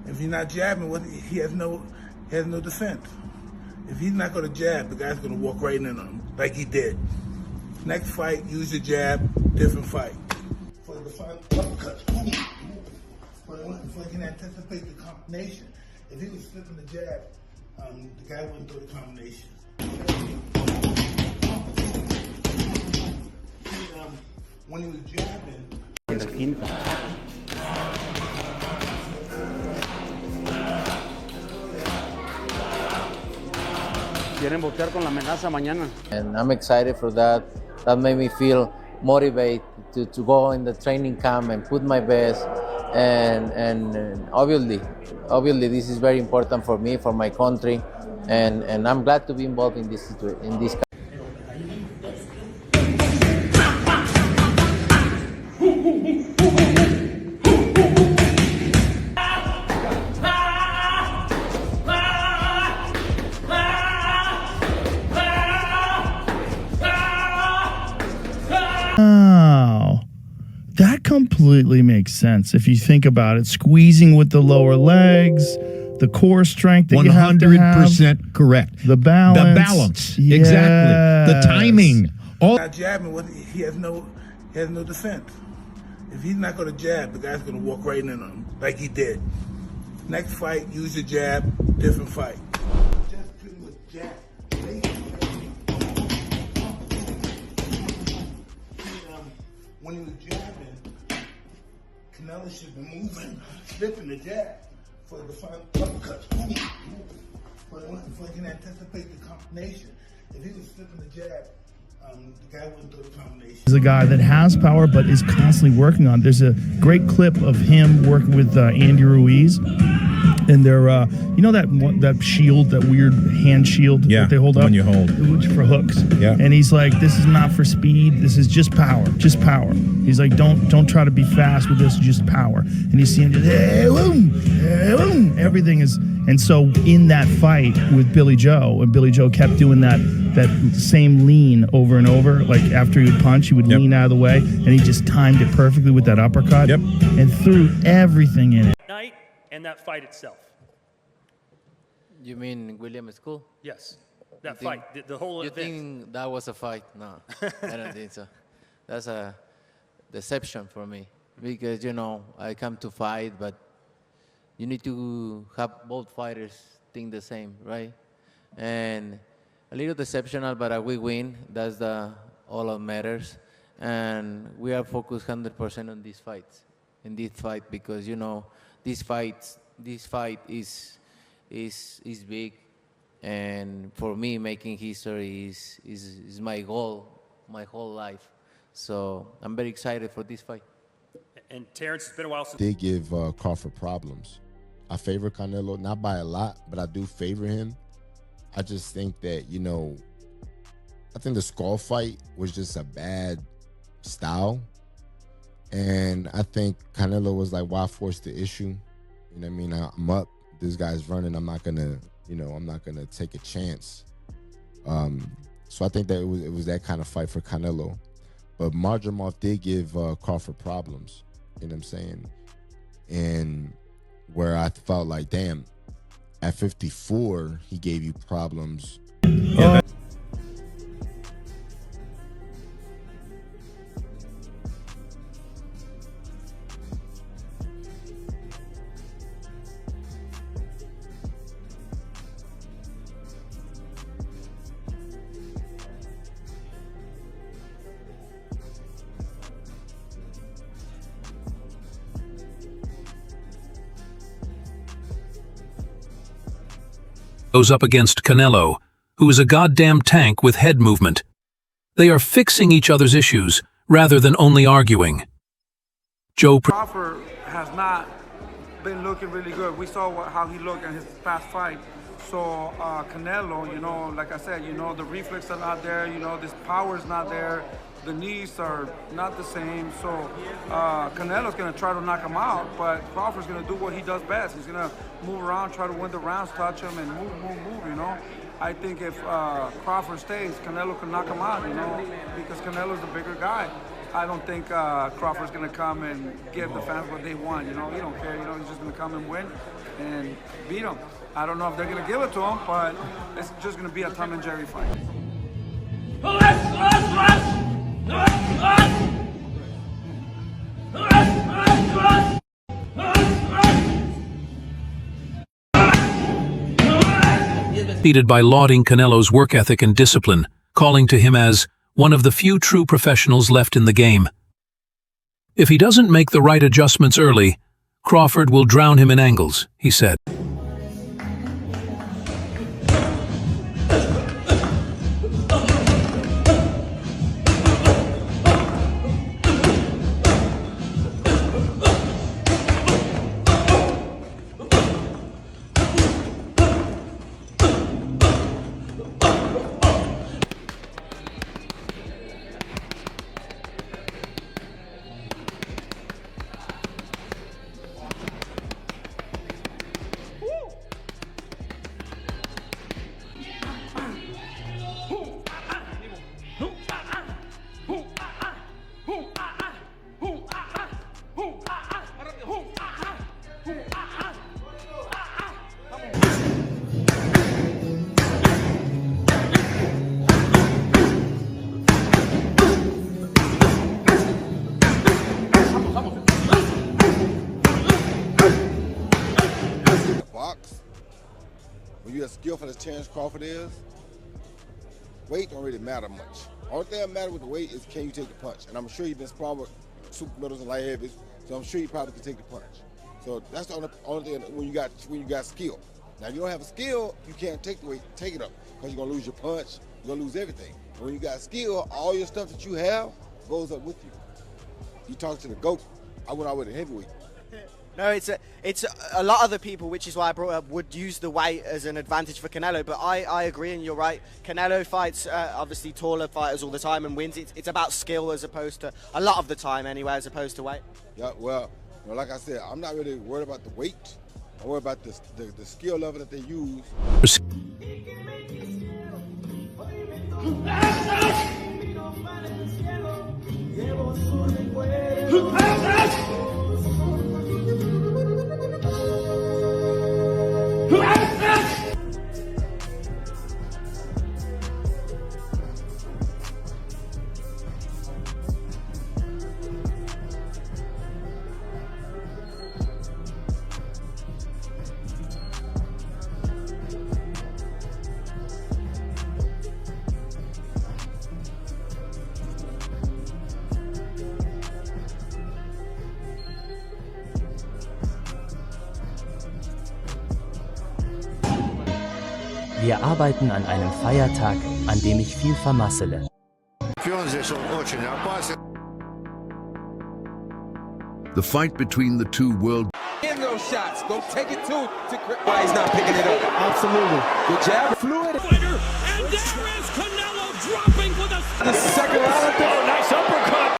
If he's not jabbing, he has no defense. If he's not going to jab, the guy's going to walk right into him like he did. Next fight, use your jab, different fight. For the final uppercut, so he can anticipate the combination. If he was flipping the jab, the guy wouldn't throw the combination. When he was jabbing, quieren boxear con la amenaza mañana. And I'm excited for that. That made me feel motivated to go in the training camp and put my best. And obviously this is very important for me, for my country, and I'm glad to be involved in this. Wow. That completely makes sense if you think about it. Squeezing with the lower legs, the core strength that you have to have. 100% correct. The balance. The balance. Yes. Exactly. The timing. All not jabbing, he has no defense. If he's not going to jab, the guy's going to walk right into him like he did. Next fight, use your jab, different fight. Just pretty much jab. When he was jabbing, Canelo should be moving, flipping the jab for the final uppercut. So he can anticipate the combination. If he was flipping the jab, the guy wouldn't throw the combination. He's a guy that has power but is constantly working on it. There's a great clip of him working with Andy Ruiz. And they're, you know that shield, that weird hand shield that they hold up? When you hold. For hooks. Yeah. And he's like, this is not for speed. This is just power. Just power. He's like, don't try to be fast with this, just power. And you see him just, everything is. And so in that fight with Billy Joe, and Billy Joe kept doing that same lean over and over, like after he would punch, he would lean out of the way, and he just timed it perfectly with that uppercut and threw everything in it. Night and that fight itself. You mean William School? Yes, that fight, the whole event. You think that was a fight? No, I don't think so. That's a deception for me because, I come to fight, but you need to have both fighters think the same, right? And a little deceptional, but we win. That's all that matters. And we are focused 100% on these fights, because, this fight is big. And for me, making history is my goal, my whole life. So I'm very excited for this fight. And Terence, it's been a while since they give Crawford problems. I favor Canelo, not by a lot, but I do favor him. I just think that, I think the Skull fight was just a bad style. And I think Canelo was like, why force the issue? You know what I mean? I'm up. This guy's running. I'm not gonna take a chance. So I think that it was that kind of fight for Canelo. But Marjamov did give Crawford problems. You know what I'm saying? And where I felt like, damn, at 54, he gave you problems. Goes up against Canelo, who is a goddamn tank with head movement. They are fixing each other's issues rather than only arguing. Crawford has not been looking really good. We saw how he looked in his past fight. So Canelo, like I said, the reflex are not there. This power is not there. The knees are not the same. So Canelo's going to try to knock him out, but Crawford's going to do what he does best. He's going to move around, try to win the rounds, touch him, and move. I think if Crawford stays, Canelo can knock him out, because Canelo's the bigger guy. I don't think Crawford's going to come and give the fans what they want, He don't care, he's just going to come and win. and beat him. I don't know if they're going to give it to him, but it's just going to be a Tom and Jerry fight. Defeated by lauding Canelo's work ethic and discipline, calling to him as one of the few true professionals left in the game. If he doesn't make the right adjustments early, Crawford will drown him in angles, he said. When you're as skillful as Terence Crawford is, weight don't really matter much. Only thing that matters with the weight is can you take the punch. And I'm sure you've been sparring with super middles and light heavies, so I'm sure you probably can take the punch. So that's the only thing when you got skill. Now if you don't have a skill, you can't take the weight, take it up, because you're gonna lose your punch, you're gonna lose everything. And when you got skill, all your stuff that you have goes up with you. You talk to the GOAT, I went out with a heavyweight. No, it's a lot of the people, which is why I brought up, would use the weight as an advantage for Canelo. But I agree, and you're right. Canelo fights obviously taller fighters all the time and wins. It's about skill as opposed to, a lot of the time anyway, as opposed to weight. Yeah, well, like I said, I'm not really worried about the weight. I'm worried about the skill level that they use. Wir arbeiten an einem Feiertag, an dem ich viel vermassele. The fight between the two world. In those shots, don't take it too. Why he's not picking it up? Absolutely. Good jab. Fluid. And there is Canelo dropping for the second round. Nice